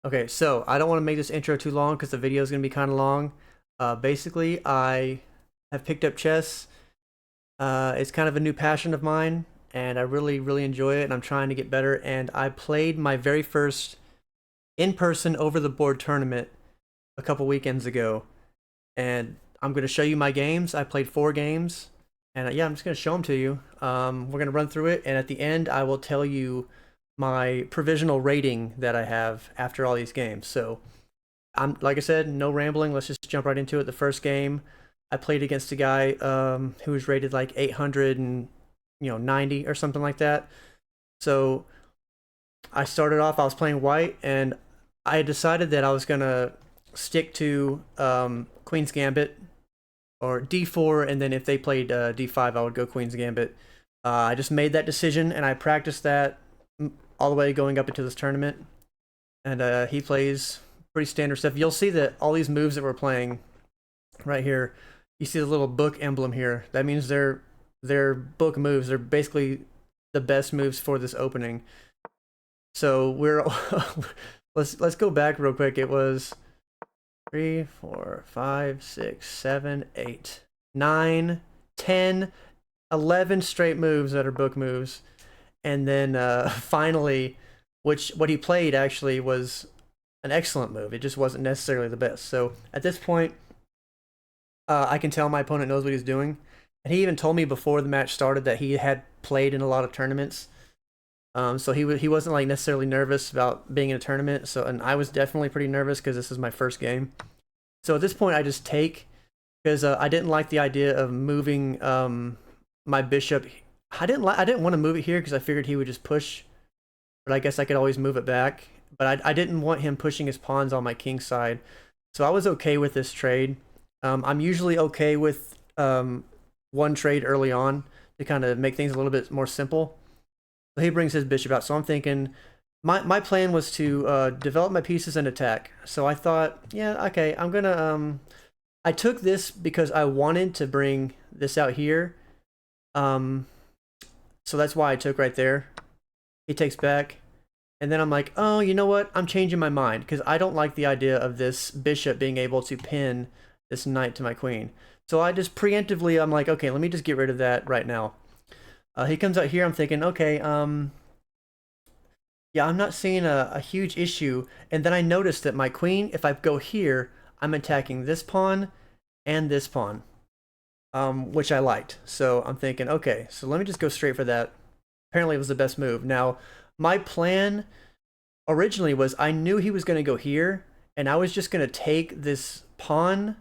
Okay, so I don't want to make this intro too long because the video is going to be kind of long. Basically, I have picked up chess. It's kind of a new passion of mine, and I really, really enjoy it, and I'm trying to get better. And I played my very first in-person over-the-board tournament a couple weekends ago, and I'm going to show you my games. I played 4 games, and yeah, I'm just going to show them to you. We're going to run through it, and at the end, I will tell you my provisional rating that I have after all these games. So I'm like I said, no rambling. Let's just jump right into it. The first game, I played against a guy who was rated like 800 and 90 or something like that. So I started off. I was playing white, and I decided that I was gonna stick to Queen's Gambit or D4, and then if they played D5, I would go Queen's Gambit. I just made that decision, and I practiced that all the way going up into this tournament. And he plays pretty standard stuff. You'll see that all these moves that we're playing right here, you see the little book emblem here. That means they're book moves. They're basically the best moves for this opening. So we're let's go back real quick. It was 3, 4, 5, 6, 7, 8, 9, 10, 11 straight moves that are book moves, and then finally, what he played actually was an excellent move. It just wasn't necessarily the best. So at this point, I can tell my opponent knows what he's doing, and he even told me before the match started that he had played in a lot of tournaments. So he wasn't like necessarily nervous about being in a tournament. So and I was definitely pretty nervous because this is my first game. So at this point, I just take because I didn't like the idea of moving my bishop. I didn't want to move it here because I figured he would just push, but I guess I could always move it back. But I didn't want him pushing his pawns on my king side, so I was okay with this trade. I'm usually okay with one trade early on to kind of make things a little bit more simple. So he brings his bishop out, so I'm thinking my plan was to develop my pieces and attack. So I thought, yeah, okay, I'm gonna I took this because I wanted to bring this out here. Um, so that's why I took right there. He takes back. And then I'm like, oh, you know what? I'm changing my mind because I don't like the idea of this bishop being able to pin this knight to my queen. So I just preemptively, I'm like, okay, let me just get rid of that right now. He comes out here. I'm thinking, okay, yeah, I'm not seeing a huge issue. And then I noticed that my queen, if I go here, I'm attacking this pawn and this pawn, which I liked. So I'm thinking, okay, so let me just go straight for that. Apparently, it was the best move. Now, my plan originally was I knew he was going to go here, and I was just going to take this pawn,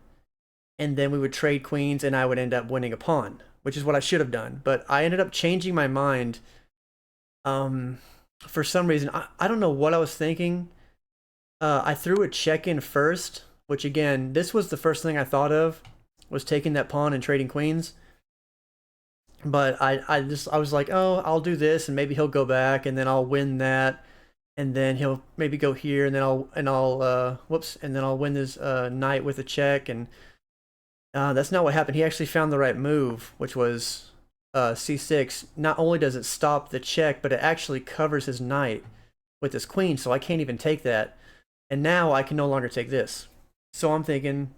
and then we would trade queens, and I would end up winning a pawn, which is what I should have done. But I ended up changing my mind for some reason. I don't know what I was thinking. I threw a check in first, which again, this was the first thing I thought of, was taking that pawn and trading queens. But I was like, oh, I'll do this, and maybe he'll go back, and then I'll win that, and then he'll maybe go here, and then I'll whoops, and then I'll win this knight with a check, and that's not what happened. He actually found the right move, which was c6. Not only does it stop the check, but it actually covers his knight with his queen, so I can't even take that, and now I can no longer take this. So I'm thinking,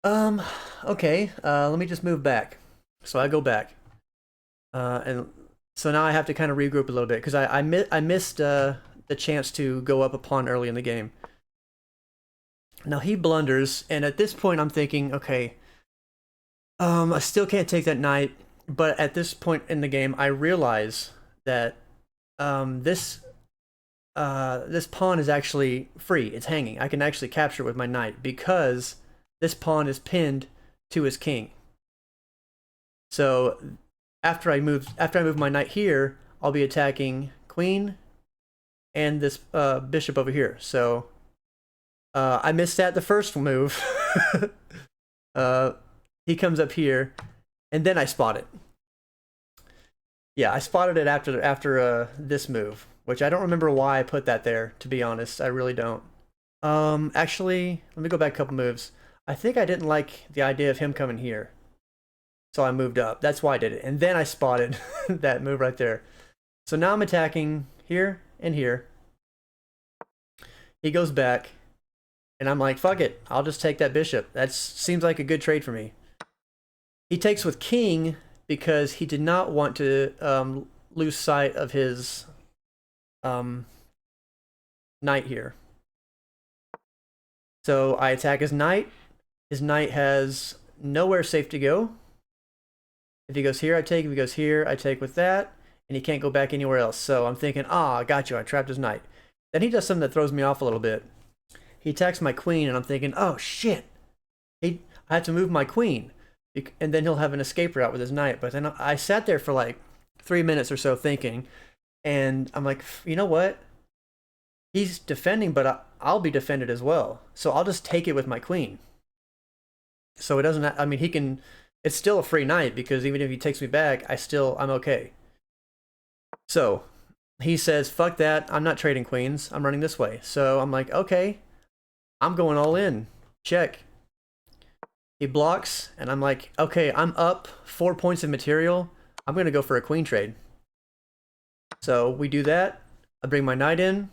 okay, let me just move back. So I go back, and so now I have to kind of regroup a little bit because I missed the chance to go up a pawn early in the game. Now he blunders, and at this point I'm thinking, okay, I still can't take that knight, but at this point in the game I realize that this pawn is actually free. It's hanging. I can actually capture it with my knight because this pawn is pinned to his king. So after I move my knight here, I'll be attacking queen and this bishop over here. So I missed that the first move. He comes up here, and then I spot it. Yeah, I spotted it after this move, which I don't remember why I put that there. To be honest, I really don't. Actually, let me go back a couple moves. I think I didn't like the idea of him coming here. So I moved up. That's why I did it. And then I spotted that move right there. So now I'm attacking here and here. He goes back, and I'm like, fuck it, I'll just take that bishop. That seems like a good trade for me. He takes with king because he did not want to lose sight of his knight here. So I attack his knight. His knight has nowhere safe to go. If he goes here, I take. If he goes here, I take with that. And he can't go back anywhere else. So I'm thinking, I got you. I trapped his knight. Then he does something that throws me off a little bit. He attacks my queen, and I'm thinking, oh, shit. I have to move my queen. And then he'll have an escape route with his knight. But then I sat there for like 3 minutes or so thinking. And I'm like, you know what? He's defending, but I'll be defended as well. So I'll just take it with my queen. So it doesn't, I mean, he can, it's still a free knight because even if he takes me back, I'm okay. So he says, fuck that. I'm not trading queens. I'm running this way. So I'm like, okay, I'm going all in. Check. He blocks, and I'm like, okay, I'm up 4 points of material. I'm going to go for a queen trade. So we do that. I bring my knight in.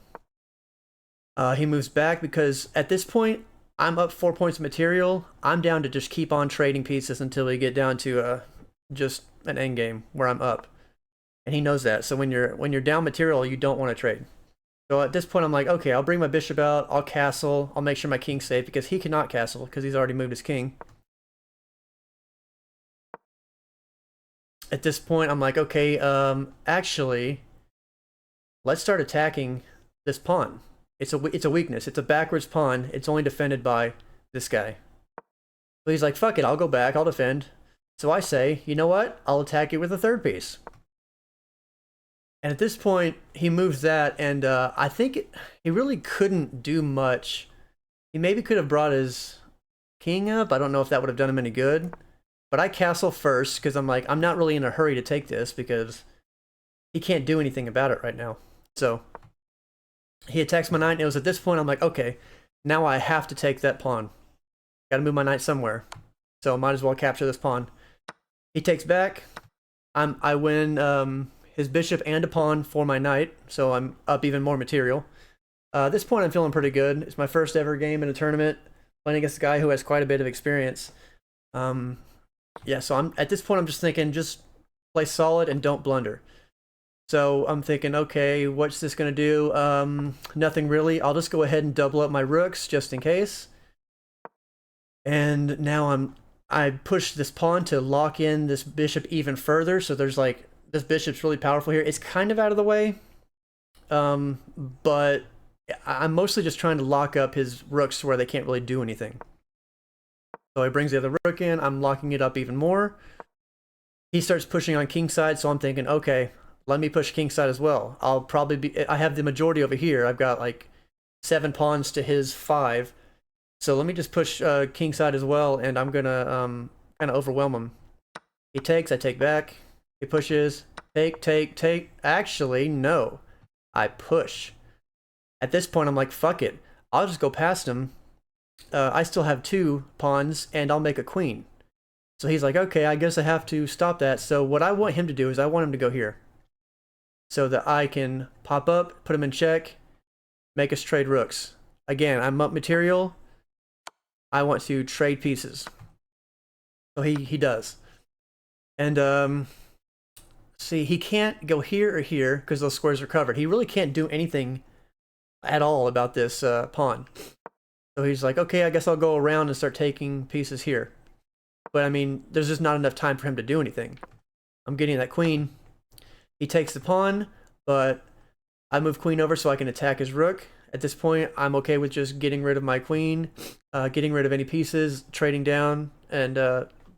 He moves back because at this point, I'm up 4 points of material. I'm down to just keep on trading pieces until we get down to just an endgame where I'm up. And he knows that. So when you're down material, you don't want to trade. So at this point, I'm like, okay, I'll bring my bishop out. I'll castle. I'll make sure my king's safe because he cannot castle because he's already moved his king. At this point, I'm like, okay, actually, let's start attacking this pawn. It's a weakness. It's a backwards pawn. It's only defended by this guy. So he's like, fuck it, I'll go back. I'll defend. So I say, you know what? I'll attack it with a third piece. And at this point, he moves that, and I think he really couldn't do much. He maybe could have brought his king up. I don't know if that would have done him any good. But I castle first because I'm like, I'm not really in a hurry to take this because he can't do anything about it right now. So he attacks my knight, and it was at this point I'm like, okay, now I have to take that pawn. Gotta move my knight somewhere. So I might as well capture this pawn. He takes back. I win his bishop and a pawn for my knight, so I'm up even more material. At this point I'm feeling pretty good. It's my first ever game in a tournament, playing against a guy who has quite a bit of experience. Yeah, so at this point I'm just thinking, just play solid and don't blunder. So I'm thinking, okay, what's this going to do? Nothing really. I'll just go ahead and double up my rooks just in case. And now I push this pawn to lock in this bishop even further. So there's like, this bishop's really powerful here. It's kind of out of the way. But I'm mostly just trying to lock up his rooks to where they can't really do anything. So he brings the other rook in. I'm locking it up even more. He starts pushing on kingside, so I'm thinking, okay, let me push kingside as well. I have the majority over here. I've got like 7 pawns to his 5. So let me just push kingside as well, and I'm gonna kind of overwhelm him. He takes, I take back. He pushes, take. Actually, no. I push. At this point, I'm like, fuck it. I'll just go past him. I still have 2 pawns, and I'll make a queen. So he's like, okay, I guess I have to stop that. So what I want him to do is I want him to go here. So that I can pop up, put him in check, make us trade rooks. Again, I'm up material. I want to trade pieces. So he does. And see, he can't go here or here because those squares are covered. He really can't do anything at all about this pawn. So he's like, okay, I guess I'll go around and start taking pieces here. But I mean, there's just not enough time for him to do anything. I'm getting that queen. He takes the pawn, but I move queen over so I can attack his rook. At this point, I'm okay with just getting rid of my queen, getting rid of any pieces, trading down, and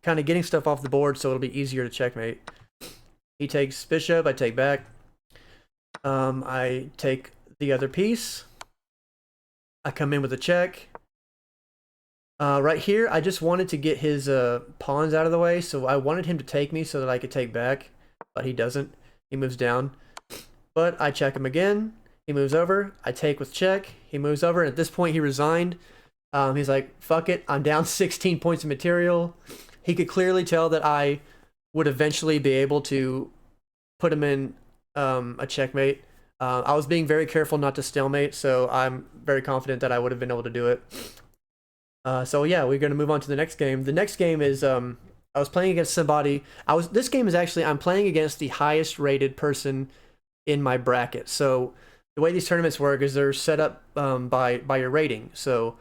kind of getting stuff off the board so it'll be easier to checkmate. He takes bishop, I take back. I take the other piece. I come in with a check. Right here, I just wanted to get his pawns out of the way, so I wanted him to take me so that I could take back, but he doesn't. He moves down. But I check him again. He moves over. I take with check. He moves over, and at this point, he resigned. He's like, fuck it, I'm down 16 points of material. He could clearly tell that I would eventually be able to put him in a checkmate. I was being very careful not to stalemate, so I'm very confident that I would have been able to do it. So yeah, we're gonna move on to the next game. The next game is I was playing against somebody. This game is actually I'm playing against the highest rated person in my bracket. So the way these tournaments work is they're set up by your rating. So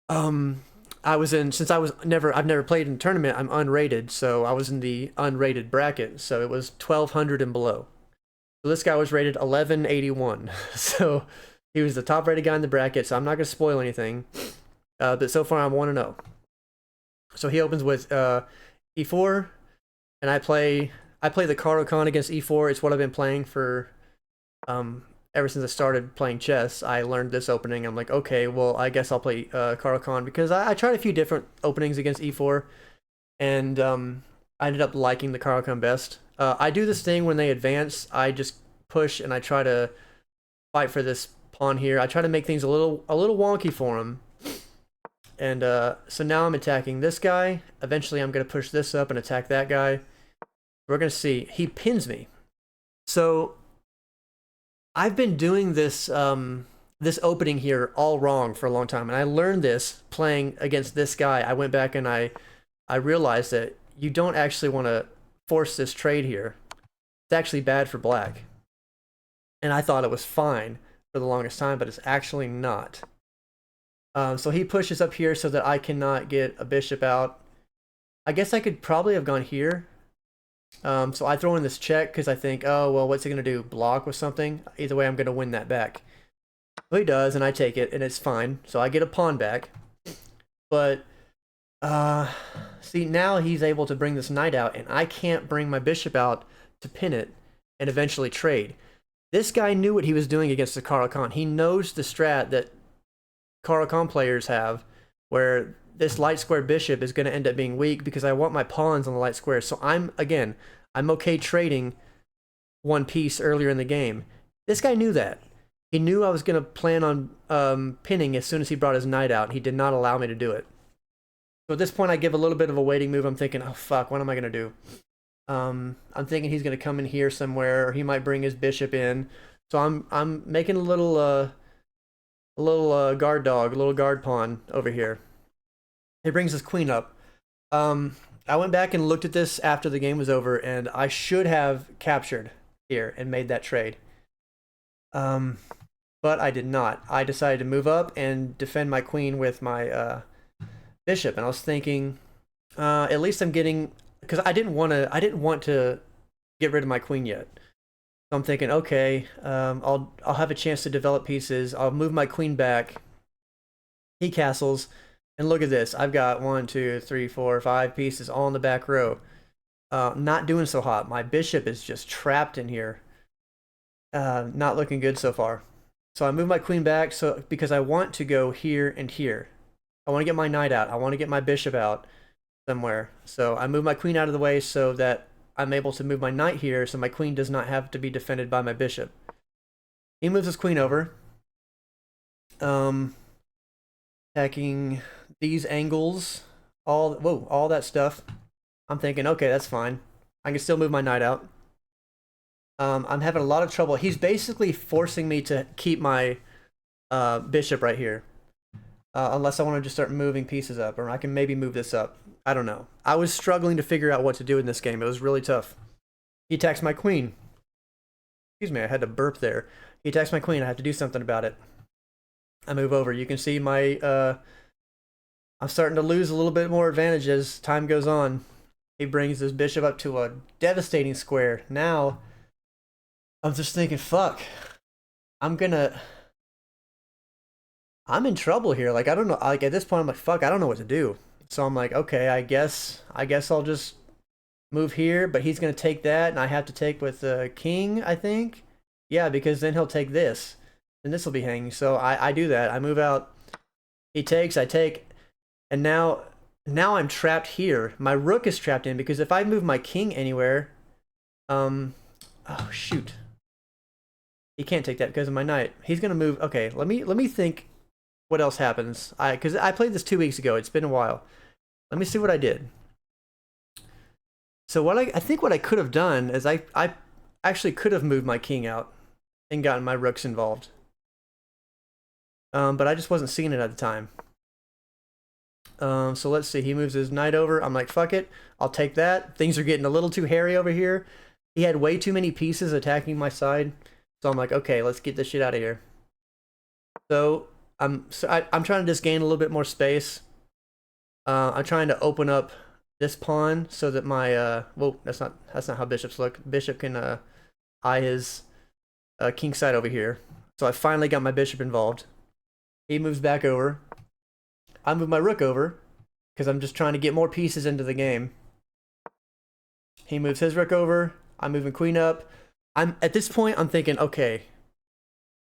I was in since I've never played in a tournament. I'm unrated, so I was in the unrated bracket. So it was 1200 and below. So this guy was rated 1181. So he was the top rated guy in the bracket. So I'm not gonna spoil anything. But so far I'm 1-0. So he opens with e4, and I play the Caro-Kann against e4. It's what I've been playing for ever since I started playing chess. I learned this opening. I'm like, okay, well, I guess I'll play Caro-Kann, because I tried a few different openings against e4, and I ended up liking the Caro-Kann best. I do this thing when they advance. I just push and I try to fight for this pawn here. I try to make things a little wonky for him. And so now I'm attacking this guy. Eventually I'm going to push this up and attack that guy. We're going to see. He pins me. So I've been doing this this opening here all wrong for a long time. And I learned this playing against this guy. I went back and I realized that you don't actually want to force this trade here. It's actually bad for black. And I thought it was fine for the longest time, but it's actually not. So he pushes up here so that I cannot get a bishop out. I guess I could probably have gone here. So I throw in this check because I think, oh, well, what's he going to do? Block with something? Either way, I'm going to win that back. So he does, and I take it, and it's fine. So I get a pawn back. But, see, now he's able to bring this knight out, and I can't bring my bishop out to pin it and eventually trade. This guy knew what he was doing against the Caro-Kann. He knows the strat that Caro-Kann players have, where this light square bishop is going to end up being weak because I want my pawns on the light square. So I'm okay trading one piece earlier in the game. This guy knew that. He knew I was going to plan on pinning as soon as he brought his knight out. He did not allow me to do it. So at this point, I give a little bit of a waiting move. I'm thinking, oh fuck, what am I going to do? I'm thinking he's going to come in here somewhere, or he might bring his bishop in. So I'm making a little guard dog, a little guard pawn over here. He brings his queen up. I went back and looked at this after the game was over, and I should have captured here and made that trade. But I did not. I decided to move up and defend my queen with my bishop, and I was thinking, at least I'm getting, because I didn't want to get rid of my queen yet. So I'm thinking, okay, I'll have a chance to develop pieces. I'll move my queen back. He castles, and look at this. I've got 1, 2, 3, 4, 5 pieces all in the back row. Not doing so hot. My bishop is just trapped in here. Not looking good so far. So I move my queen back because I want to go here and here. I want to get my knight out. I want to get my bishop out somewhere. So I move my queen out of the way so that I'm able to move my knight here so my queen does not have to be defended by my bishop. He moves his queen over. Attacking these angles, all that stuff. I'm thinking, okay, that's fine. I can still move my knight out. I'm having a lot of trouble. He's basically forcing me to keep my bishop right here. Unless I want to just start moving pieces up, or I can maybe move this up. I don't know. I was struggling to figure out what to do in this game. It was really tough. He attacks my queen. Excuse me, I had to burp there. He attacks my queen. I have to do something about it. I move over. You can see my... I'm starting to lose a little bit more advantage as time goes on. He brings his bishop up to a devastating square. Now, I'm just thinking, fuck. I'm in trouble here. Like, I don't know. Like, at this point, I'm like, fuck, I don't know what to do. So I'm like, okay, I guess I'll just move here, but he's going to take that, and I have to take with the king, I think. Yeah, because then he'll take this, and this will be hanging. So I do that. I move out. He takes, I take, and now I'm trapped here. My rook is trapped in, because if I move my king anywhere, oh, shoot. He can't take that because of my knight. He's going to move. Okay, let me think what else happens. Because I played this 2 weeks ago. It's been a while. Let me see what I did. So I think what I could have done is I actually could have moved my king out. and gotten my rooks involved. But I just wasn't seeing it at the time. So let's see. He moves his knight over. I'm like, fuck it. I'll take that. Things are getting a little too hairy over here. He had way too many pieces attacking my side. So I'm like, okay, let's get this shit out of here. So I'm trying to just gain a little bit more space. I'm trying to open up this pawn so that my well, that's not how bishops look. Bishop can eye his king side over here. So I finally got my bishop involved. He moves back over. I move my rook over because I'm just trying to get more pieces into the game. He moves his rook over. I'm moving queen up. At this point, I'm thinking, okay,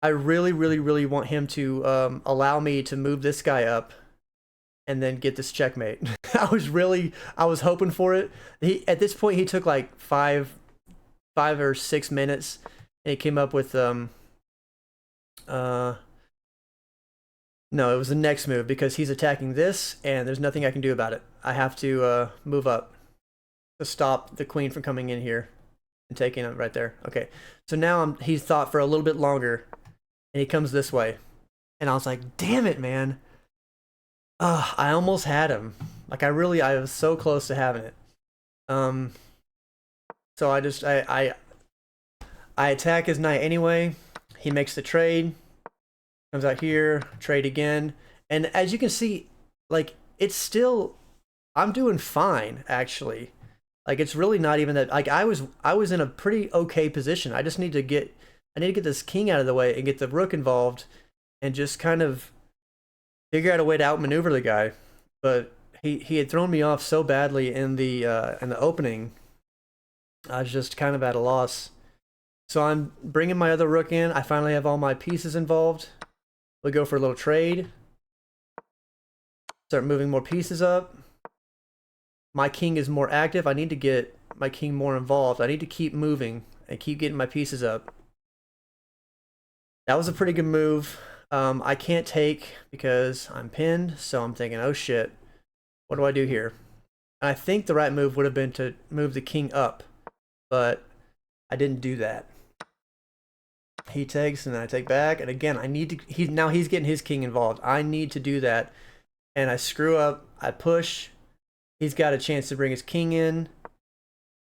I really, really, really want him to allow me to move this guy up and then get this checkmate. I was hoping for it. At this point, he took like five or 6 minutes, and he came up with no, it was the next move because he's attacking this, and there's nothing I can do about it. I have to move up to stop the queen from coming in here and taking it right there. Okay, so now he's thought for a little bit longer, and he comes this way, and I was like, damn it, man. I almost had him. Like I was so close to having it. So I attack his knight anyway. He makes the trade. Comes out here, trade again. And as you can see, like it's still, I'm doing fine actually. Like it's really not even that, like I was in a pretty okay position. I need to get this king out of the way and get the rook involved and just kind of figure out a way to outmaneuver the guy. But he had thrown me off so badly in the opening. I was just kind of at a loss. So I'm bringing my other rook in. I finally have all my pieces involved. We go for a little trade. Start moving more pieces up. My king is more active. I need to get my king more involved. I need to keep moving and keep getting my pieces up. That was a pretty good move. I can't take because I'm pinned, so I'm thinking, oh shit, what do I do here? And I think the right move would have been to move the king up, but I didn't do that. He takes and then I take back, and again I need to now he's getting his king involved. I need to do that, and I screw up. I push. He's got a chance to bring his king in,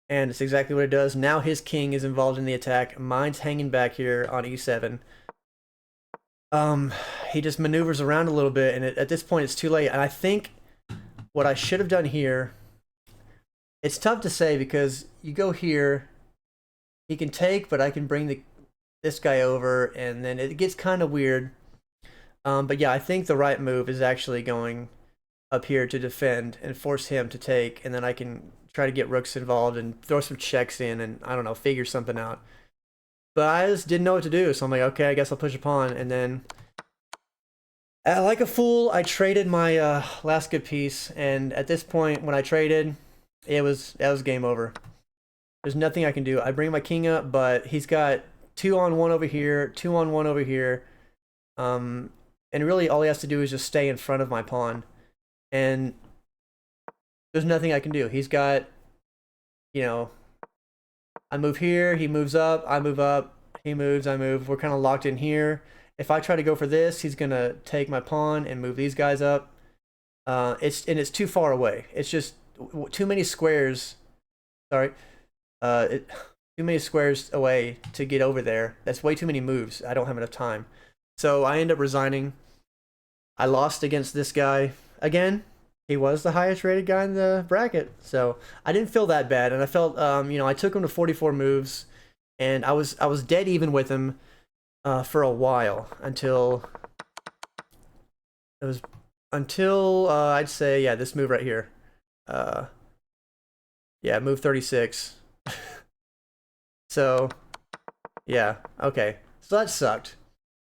and it's exactly what it does. Now his king is involved in the attack. Mine's hanging back here on e7. He just maneuvers around a little bit, and at this point it's too late. And I think what I should have done here, it's tough to say because you go here, he can take, but I can bring this guy over, and then it gets kind of weird. But yeah, I think the right move is actually going up here to defend and force him to take, and then I can try to get rooks involved and throw some checks in and, I don't know, figure something out. But I just didn't know what to do, so I'm like, okay, I guess I'll push a pawn, and then like a fool, I traded my last good piece, and at this point, when I traded, that was game over. There's nothing I can do. I bring my king up, but he's got 2-on-1 over here, 2-on-1 over here, and really all he has to do is just stay in front of my pawn, and there's nothing I can do. He's got, you know, I move here, he moves up, I move up, he moves, I move. We're kind of locked in here. If I try to go for this, he's gonna take my pawn and move these guys up. It's too far away. It's just too many squares. Sorry, too many squares away to get over there. That's way too many moves. I don't have enough time. So I end up resigning. I lost against this guy again. He was the highest rated guy in the bracket, so I didn't feel that bad, and I felt, you know, I took him to 44 moves, and I was dead even with him for a while until I'd say, yeah, this move right here, yeah, move 36. So yeah, okay, so that sucked,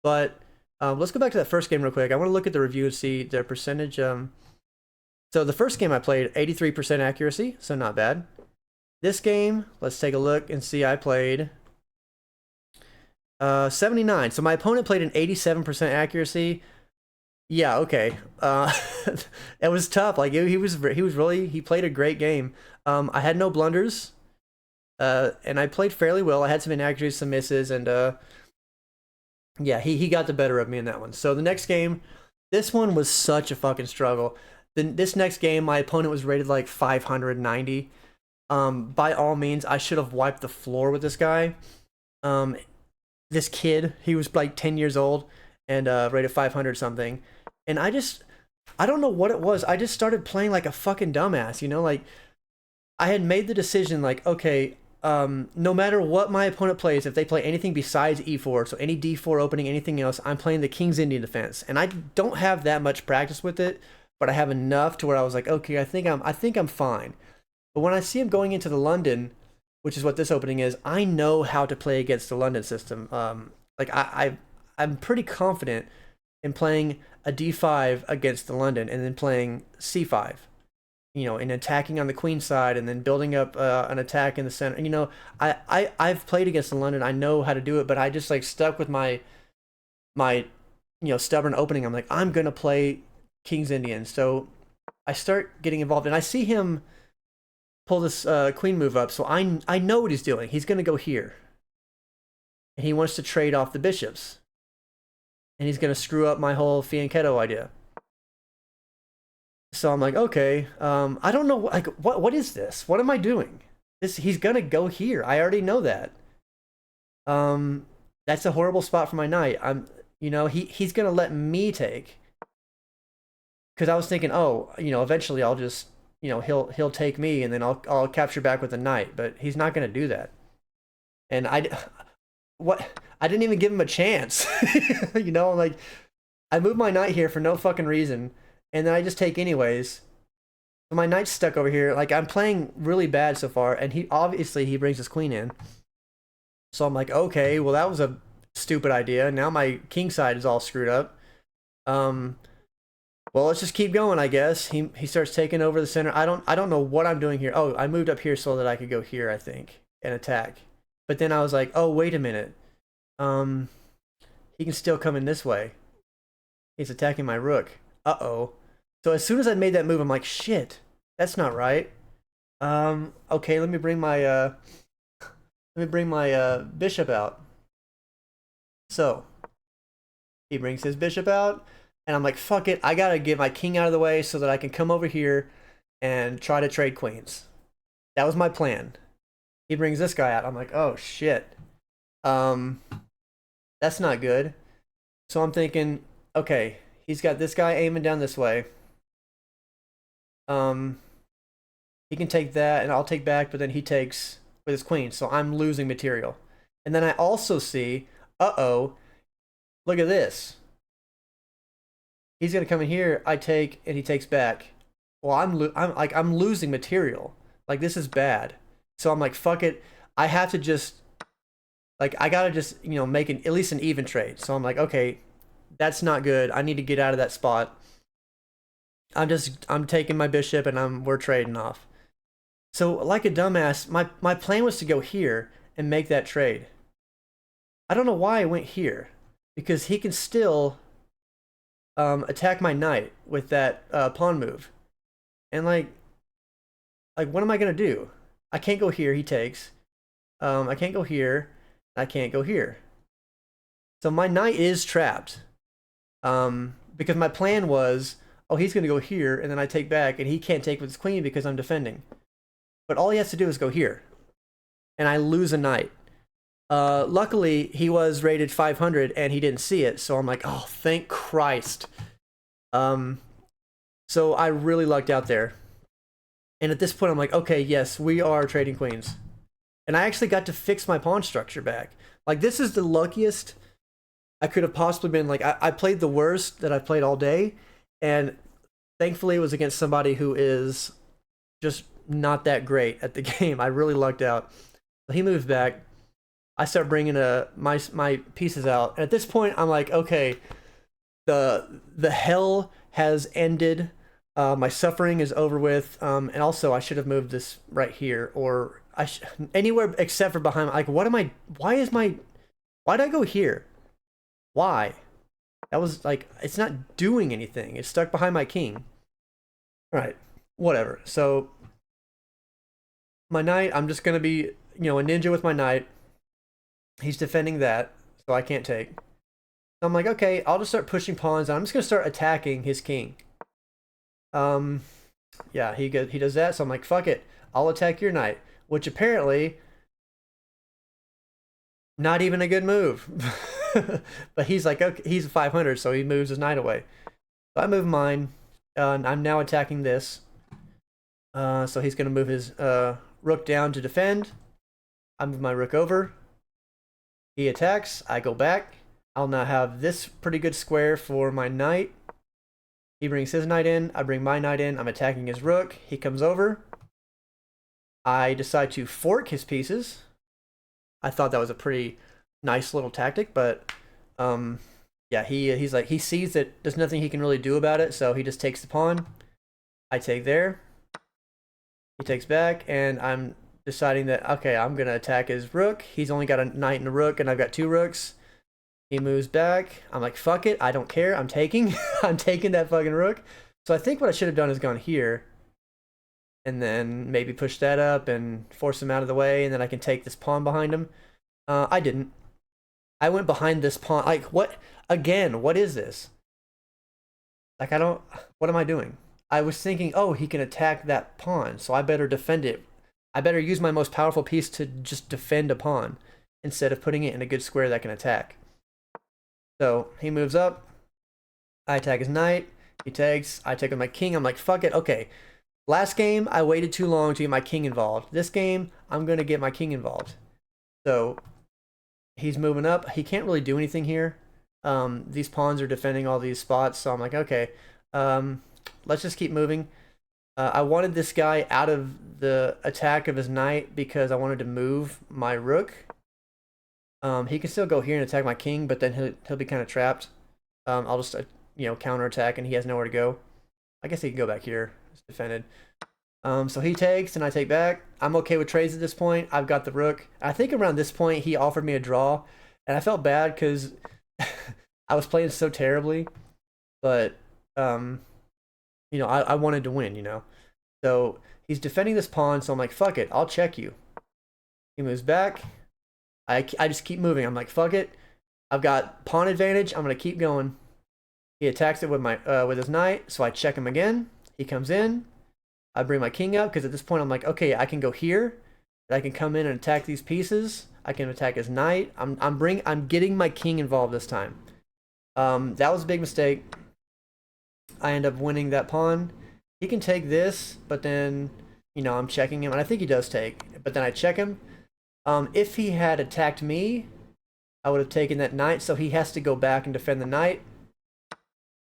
but let's go back to that first game real quick. I want to look at the review and see their percentage. So the first game I played, 83% accuracy, so not bad. This game, let's take a look and see, I played 79. So my opponent played an 87% accuracy. Yeah, okay. It was tough. Like he played a great game. I had no blunders, and I played fairly well. I had some inaccuracies, some misses, and Yeah, he got the better of me in that one. So the next game, this one was such a fucking struggle. Then this next game, my opponent was rated like 590. By all means, I should have wiped the floor with this guy. Um, this kid, he was like 10 years old and rated 500 something. And I don't know what it was. I just started playing like a fucking dumbass, you know? Like, I had made the decision, like, okay, no matter what my opponent plays, if they play anything besides e4, so any d4 opening, anything else, I'm playing the King's Indian defense. And I don't have that much practice with it, but I have enough to where I was like, okay, I think I'm fine. But when I see him going into the London, which is what this opening is, I know how to play against the London system. Like I'm pretty confident in playing a d5 against the London and then playing c5. You know, and attacking on the queen side and then building up an attack in the center. You know, I've played against the London. I know how to do it, but I just like stuck with my stubborn opening. I'm like, I'm gonna play King's Indian. So I start getting involved, and I see him pull this queen move up. So I know what he's doing. He's gonna go here, and he wants to trade off the bishops, and he's gonna screw up my whole fianchetto idea. So I'm like, okay, I don't know, like, what is this? What am I doing? He's gonna go here. I already know that. That's a horrible spot for my knight. He's gonna let me take. Because I was thinking, oh, eventually I'll just, he'll take me and then I'll capture back with the knight. But he's not gonna do that. And I didn't even give him a chance. Like, I moved my knight here for no fucking reason. And then I just take anyways. So my knight's stuck over here. Like, I'm playing really bad so far, and he brings his queen in. So I'm like, okay, well, that was a stupid idea. Now my king side is all screwed up. Well, let's just keep going, I guess. He starts taking over the center. I don't know what I'm doing here. Oh, I moved up here so that I could go here, I think, and attack. But then I was like, oh, wait a minute. He can still come in this way. He's attacking my rook. Uh-oh. So as soon as I made that move, I'm like, shit, that's not right. Okay, let me bring my bishop out. So he brings his bishop out, and I'm like, fuck it, I gotta get my king out of the way so that I can come over here and try to trade queens. That was my plan. He brings this guy out. I'm like, oh shit. That's not good. So I'm thinking, okay, he's got this guy aiming down this way. He can take that, and I'll take back, but then he takes with his queen, so I'm losing material. And then I also see, uh-oh, look at this. He's gonna come in here, I take, and he takes back. Well, I'm losing material. Like, this is bad. So I'm like, fuck it. I have to just, like, I gotta just, make at least an even trade. So I'm like, okay, that's not good. I need to get out of that spot. I'm taking my bishop and we're trading off. So like a dumbass, my plan was to go here and make that trade. I don't know why I went here, because he can still attack my knight with that pawn move. And like what am I gonna do? I can't go here, he takes. I can't go here, I can't go here. So my knight is trapped. Because my plan was, oh, he's going to go here, and then I take back, and he can't take with his queen because I'm defending. But all he has to do is go here. And I lose a knight. Luckily, he was rated 500, and he didn't see it, so I'm like, oh, thank Christ. So I really lucked out there. And at this point, I'm like, okay, yes, we are trading queens. And I actually got to fix my pawn structure back. Like, this is the luckiest I could have possibly been. Like, I played the worst that I've played all day. And thankfully, it was against somebody who is just not that great at the game. I really lucked out. But he moves back. I start bringing my pieces out. And at this point, I'm like, okay, the hell has ended. My suffering is over with. And also, I should have moved this right here, or anywhere except for behind. Like, what am I? Why did I go here? Why? That was like, it's not doing anything. It's stuck behind my king. All right, whatever. So my knight, I'm just gonna be, a ninja with my knight. He's defending that, so I can't take. So I'm like, okay, I'll just start pushing pawns. I'm just gonna start attacking his king. Um, yeah, he does that. So I'm like, fuck it, I'll attack your knight, which apparently not even a good move. But he's like, okay, he's 500, so he moves his knight away. So I move mine, and I'm now attacking this. So he's gonna move his rook down to defend. I move my rook over. He attacks. I go back. I'll now have this pretty good square for my knight. He brings his knight in. I bring my knight in. I'm attacking his rook. He comes over. I decide to fork his pieces. I thought that was a pretty nice little tactic, but yeah, he's like, he sees that there's nothing he can really do about it, so he just takes the pawn. I take there. He takes back, and I'm deciding that, okay, I'm gonna attack his rook. He's only got a knight and a rook, and I've got 2 rooks. He moves back. I'm like, fuck it, I don't care. I'm taking I'm taking that fucking rook. So I think what I should have done is gone here, and then maybe push that up and force him out of the way, and then I can take this pawn behind him. I didn't. I went behind this pawn. Like, what? Again, what is this? Like, I don't... What am I doing? I was thinking, oh, he can attack that pawn, so I better defend it. I better use my most powerful piece to just defend a pawn instead of putting it in a good square that can attack. So he moves up. I attack his knight. He takes. I take with my king. I'm like, fuck it. Okay. Last game, I waited too long to get my king involved. This game, I'm going to get my king involved. So he's moving up. He can't really do anything here. These pawns are defending all these spots. So I'm like, okay, let's just keep moving. I wanted this guy out of the attack of his knight because I wanted to move my rook. He can still go here and attack my king, but then he'll be kind of trapped. I'll just counterattack, and he has nowhere to go. I guess he can go back here. It's defended. So he takes, and I take back. I'm okay with trades at this point. I've got the rook. I think around this point, he offered me a draw, and I felt bad because I was playing so terribly. But, I wanted to win, So he's defending this pawn, so I'm like, fuck it, I'll check you. He moves back. I just keep moving. I'm like, fuck it. I've got pawn advantage. I'm going to keep going. He attacks it with with his knight, so I check him again. He comes in. I bring my king up, because at this point I'm like, okay, I can go here. I can come in and attack these pieces. I can attack his knight. I'm getting my king involved this time. That was a big mistake. I end up winning that pawn. He can take this, but then, I'm checking him, and I think he does take. But then I check him. If he had attacked me, I would have taken that knight, so he has to go back and defend the knight,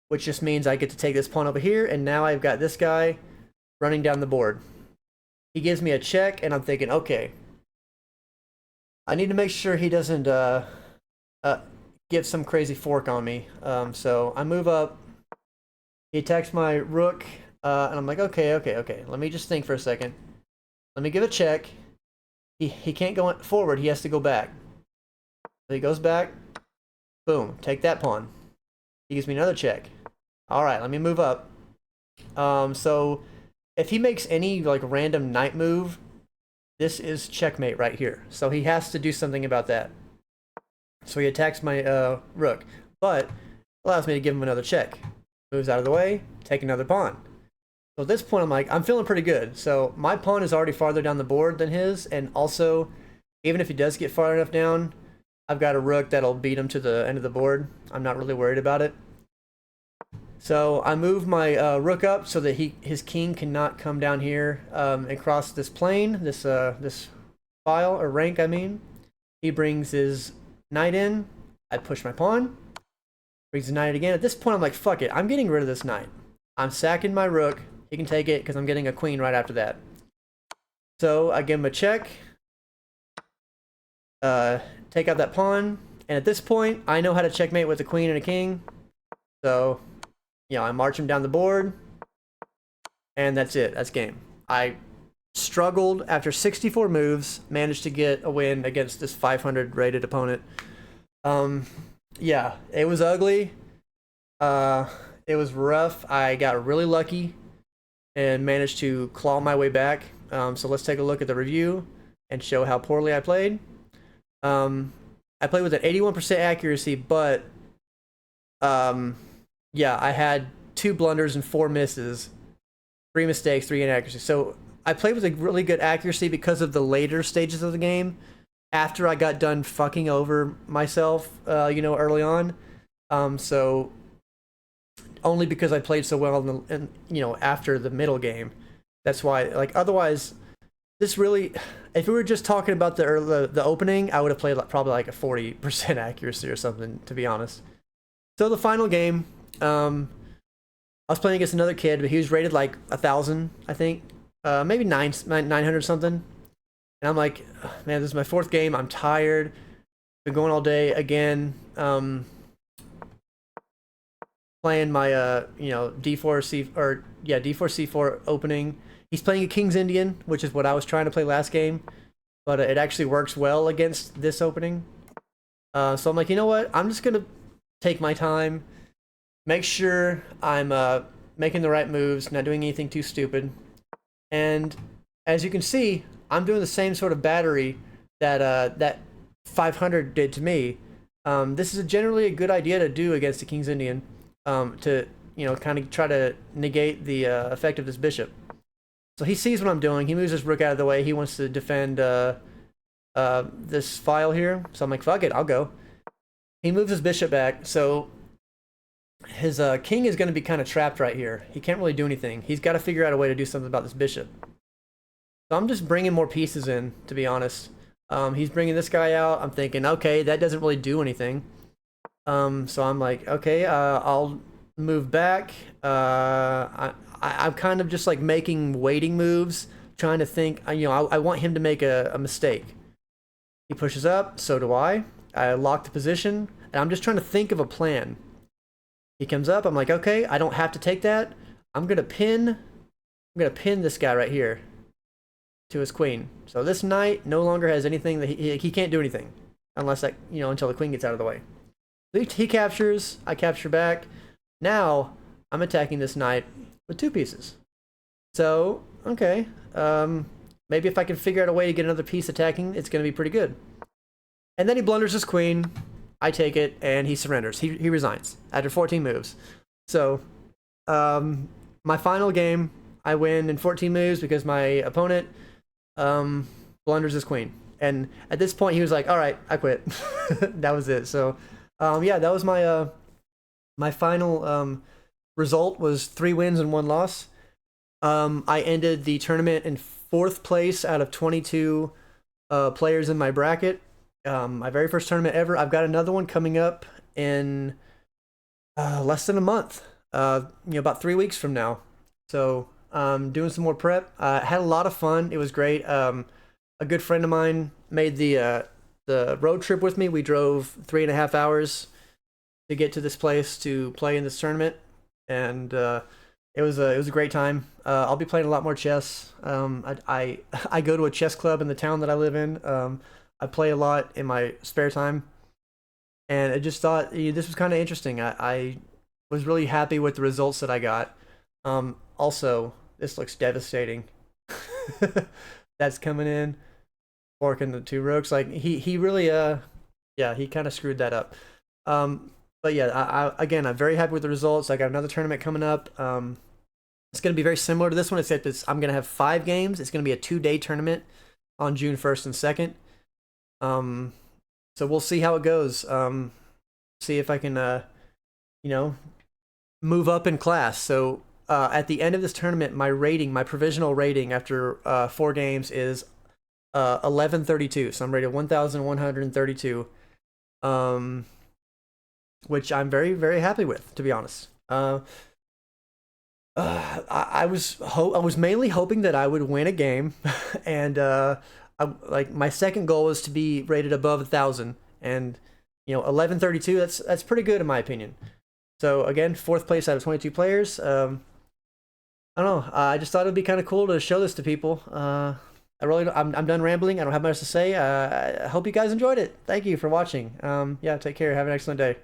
which just means I get to take this pawn over here, and now I've got this guy running down the board. He gives me a check, and I'm thinking, okay, I need to make sure he doesn't give some crazy fork on me. So I move up. He attacks my rook, and I'm like, okay. Let me just think for a second. Let me give a check. He can't go forward. He has to go back. So he goes back. Boom. Take that pawn. He gives me another check. All right, let me move up. So if he makes any random knight move, this is checkmate right here. So he has to do something about that. So he attacks my rook, but allows me to give him another check. Moves out of the way. Take another pawn. So at this point, I'm like, I'm feeling pretty good. So my pawn is already farther down the board than his, and also, even if he does get far enough down, I've got a rook that'll beat him to the end of the board. I'm not really worried about it. So I move my rook up so that his king cannot come down here and cross this plane, this file, or rank, I mean. He brings his knight in. I push my pawn. Brings his knight again. At this point, I'm like, fuck it. I'm getting rid of this knight. I'm sacking my rook. He can take it because I'm getting a queen right after that. So I give him a check. Take out that pawn. And at this point, I know how to checkmate with a queen and a king. So, I march him down the board. And that's it. That's game. I struggled after 64 moves, managed to get a win against this 500 rated opponent. Yeah, it was ugly. It was rough. I got really lucky and managed to claw my way back. So let's take a look at the review and show how poorly I played. I played with an 81% accuracy, but Yeah, I had 2 blunders and 4 misses, 3 mistakes, 3 inaccuracies. So I played with a really good accuracy because of the later stages of the game. After I got done fucking over myself, early on. So only because I played so well after the middle game. That's why. Like otherwise, this really, if we were just talking about the opening, I would have played probably like a 40% accuracy or something, to be honest. So the final game, I was playing against another kid, but he was rated like 1,000, I think, maybe 900 something. And I'm like, man, this is my 4th game. I'm tired. Been going all day again. Playing my D4 C4 opening. He's playing a King's Indian, which is what I was trying to play last game, but it actually works well against this opening. So I'm like, you know what? I'm just gonna take my time, make sure I'm making the right moves, not doing anything too stupid. And as you can see, I'm doing the same sort of battery that 500 did to me. This is generally a good idea to do against the King's Indian, to kind of try to negate the effect of this bishop. So he sees what I'm doing. He moves his rook out of the way. He wants to defend this file here. So I'm like, fuck it, I'll go. He moves his bishop back. So his king is going to be kind of trapped right here. He can't really do anything. He's got to figure out a way to do something about this bishop. So I'm just bringing more pieces in, to be honest. He's bringing this guy out. I'm thinking, okay, that doesn't really do anything. So I'm like, okay, I'll move back. I'm kind of just like making waiting moves, trying to think, I want him to make a mistake. He pushes up, so do I. I lock the position, and I'm just trying to think of a plan. He comes up, I'm like, okay, I don't have to take that. I'm gonna pin this guy right here to his queen. So this knight no longer has anything that he can't do anything unless until the queen gets out of the way. He captures, I capture back. Now I'm attacking this knight with 2 pieces. So, okay, maybe if I can figure out a way to get another piece attacking, it's going to be pretty good. And then he blunders his queen. I take it, and he surrenders. He resigns after 14 moves. So, my final game, I win in 14 moves because my opponent blunders his queen. And at this point, he was like, all right, I quit. That was it. So, yeah, that was my my final result was 3 wins and 1 loss. I ended the tournament in 4th place out of 22 players in my bracket. My very first tournament ever. I've got another one coming up in less than a month. About 3 weeks from now. So doing some more prep. Had a lot of fun. It was great. A good friend of mine made the road trip with me. We drove 3.5 hours to get to this place to play in this tournament, and it was a great time. I'll be playing a lot more chess. I go to a chess club in the town that I live in. I play a lot in my spare time, and I just thought this was kind of interesting. I was really happy with the results that I got. Also, this looks devastating. That's coming in, forking the 2 rooks. Like he really yeah, he kind of screwed that up. But yeah, again, I'm very happy with the results. I got another tournament coming up. It's going to be very similar to this one, except I'm going to have 5 games. It's going to be a 2-day tournament on June 1st and 2nd. So we'll see how it goes. See if I can, move up in class. So at the end of this tournament, my provisional rating after 4 games is 1132. So I'm rated 1,132. Which I'm very, very happy with, to be honest. I was mainly hoping that I would win a game, and my second goal was to be rated above 1,000, and 1132. That's pretty good in my opinion. So again, 4th place out of 22 players. I don't know. I just thought it'd be kind of cool to show this to people. I'm done rambling. I don't have much to say. I hope you guys enjoyed it. Thank you for watching. Yeah, take care. Have an excellent day.